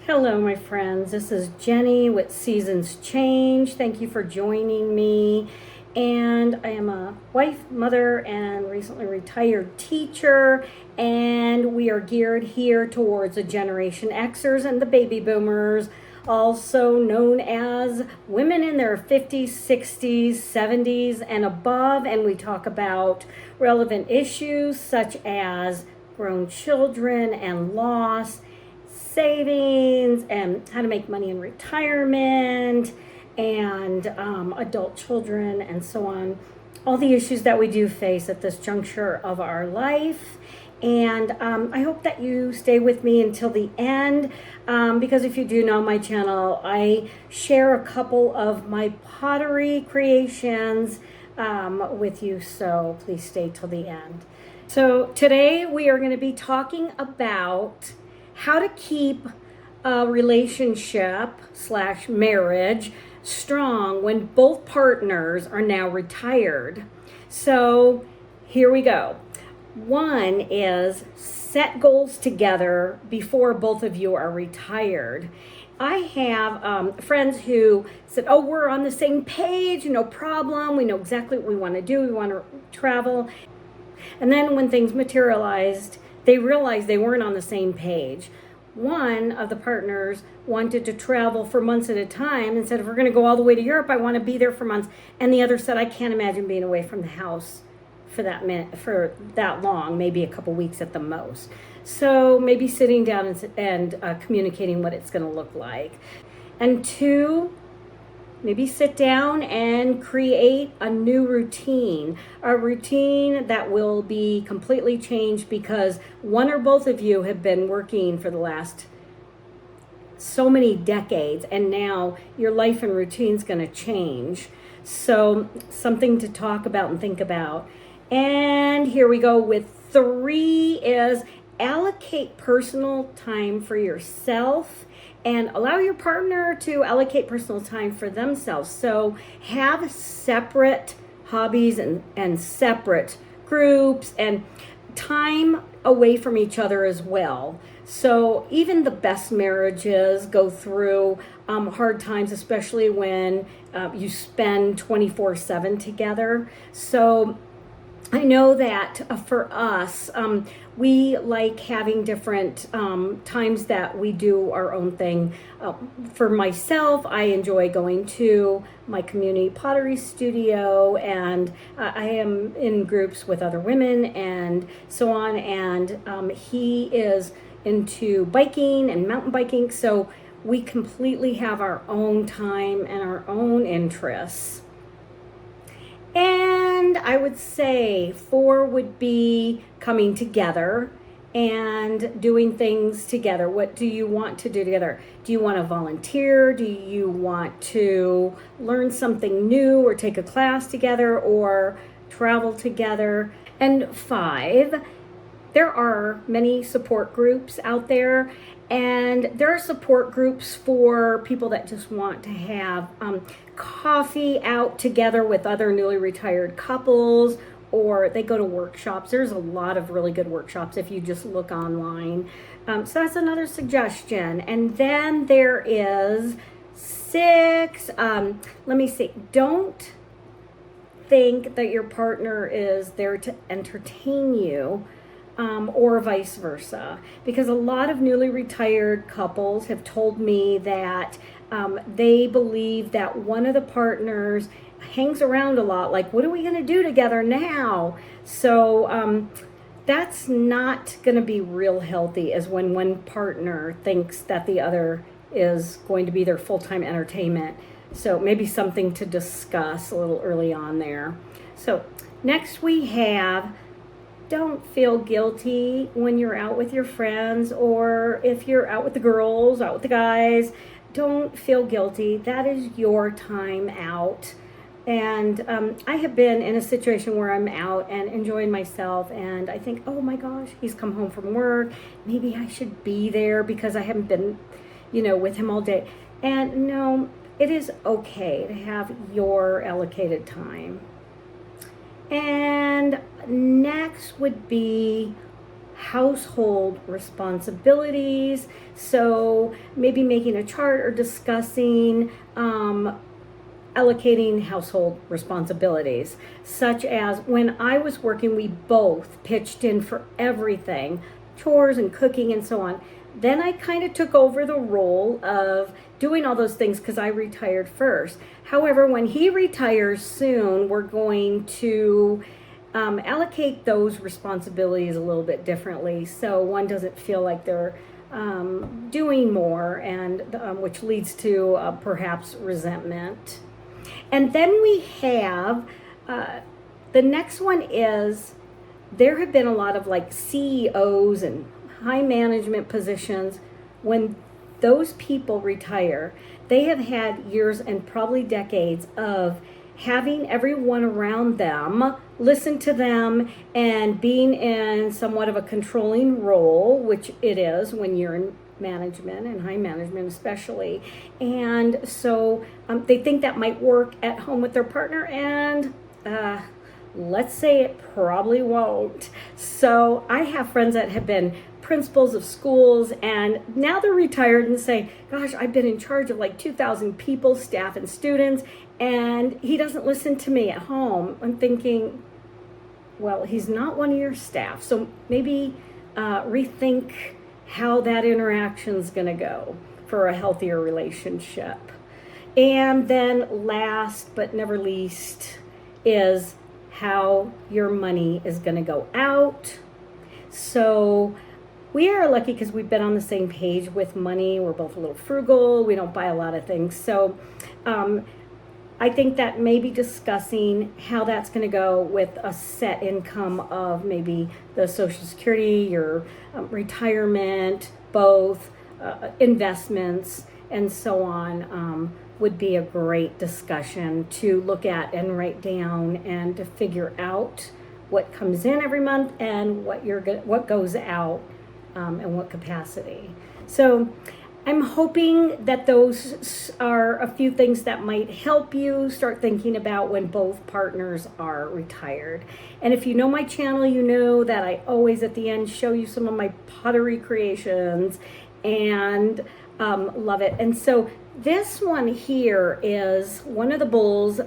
Hello, my friends. This is Jenny with Seasons Change. Thank you for joining me. And I am a wife, mother, and recently retired teacher. And we are geared here towards the Generation Xers and the baby boomers, also known as women in their 50s, 60s, 70s, and above. And we talk about relevant issues such as grown children and loss, savings, and how to make money in retirement, and adult children, and so on. All the issues that we do face at this juncture of our life. And I hope that you stay with me until the end, because if you do know my channel, I share a couple of my pottery creations with you, so please stay till the end. So today we are going to be talking about how to keep a relationship / marriage strong when both partners are now retired. So here we go. One is set goals together before both of you are retired. I have friends who said, oh, we're on the same page, no problem. We know exactly what we want to do. We want to travel. And then when things materialized, they realized they weren't on the same page. One of the partners wanted to travel for months at a time and said, if we're going to go all the way to Europe, I want to be there for months. And the other said, I can't imagine being away from the house for that long, maybe a couple weeks at the most. So maybe sitting down and communicating what it's going to look like. And two, maybe sit down and create a new routine, a routine that will be completely changed because one or both of you have been working for the last so many decades, and now your life and routine is going to change. So something to talk about and think about. And here we go with 3 is allocate personal time for yourself and allow your partner to allocate personal time for themselves. So have separate hobbies and separate groups and time away from each other as well. So even the best marriages go through hard times, especially when you spend 24/7 together. So I know that for us, we like having different times that we do our own thing. For myself, I enjoy going to my community pottery studio, and I am in groups with other women and so on. And he is into biking and mountain biking, so we completely have our own time and our own interests. And I would say 4 would be coming together and doing things together. What do you want to do together? Do you want to volunteer? Do you want to learn something new or take a class together or travel together? And 5, there are many support groups out there, and there are support groups for people that just want to have coffee out together with other newly retired couples, or they go to workshops. There's a lot of really good workshops if you just look online. So that's another suggestion. And then there is 6. Let me see. Don't think that your partner is there to entertain you. Or vice versa, because a lot of newly retired couples have told me that they believe that one of the partners hangs around a lot, like, what are we going to do together now? So that's not going to be real healthy, as when one partner thinks that the other is going to be their full-time entertainment. So maybe something to discuss a little early on there. So next we have, don't feel guilty when you're out with your friends, or if you're out with the girls, out with the guys. Don't feel guilty. That is your time out. And I have been in a situation where I'm out and enjoying myself, and I think, oh my gosh, he's come home from work. Maybe I should be there because I haven't been, with him all day. And no, it is okay to have your allocated time. And next would be household responsibilities. So maybe making a chart or discussing allocating household responsibilities, such as when I was working, we both pitched in for everything, chores and cooking and so on. Then I kind of took over the role of doing all those things because I retired first. However, when he retires soon, we're going to allocate those responsibilities a little bit differently, so one doesn't feel like they're doing more, and which leads to perhaps resentment. And then we have the next one is there have been a lot of like CEOs and high management positions. When those people retire, they have had years and probably decades of having everyone around them listen to them and being in somewhat of a controlling role, which it is when you're in management and high management especially. And so they think that might work at home with their partner, and let's say it probably won't. So I have friends that have been principals of schools, and now they're retired and say, gosh, I've been in charge of like 2,000 people, staff and students, and he doesn't listen to me at home. I'm thinking, well, he's not one of your staff, so maybe rethink how that interaction's going to go for a healthier relationship. And then last but never least is how your money is going to go out. So we are lucky because we've been on the same page with money. We're both a little frugal. We don't buy a lot of things. So I think that maybe discussing how that's going to go with a set income of maybe the Social Security, your retirement, both investments, and so on, would be a great discussion to look at and write down and to figure out what comes in every month and what goes out and what capacity. So I'm hoping that those are a few things that might help you start thinking about when both partners are retired. And if you know my channel, you know that I always at the end show you some of my pottery creations, and love it. And so this one here is one of the bowls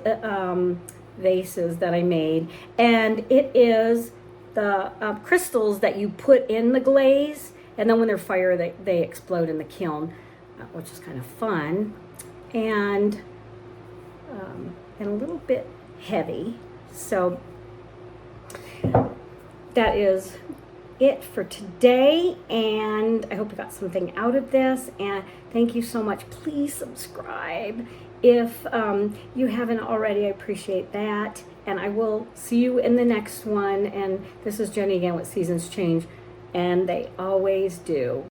vases that I made, and it is the crystals that you put in the glaze, and then when they're fire, they explode in the kiln, which is kind of fun, and a little bit heavy. So that is it for today, and I hope you got something out of this, and thank you so much. Please subscribe if you haven't already. I appreciate that, and I will see you in the next one. And this is Jenny again with Seasons Change, and they always do.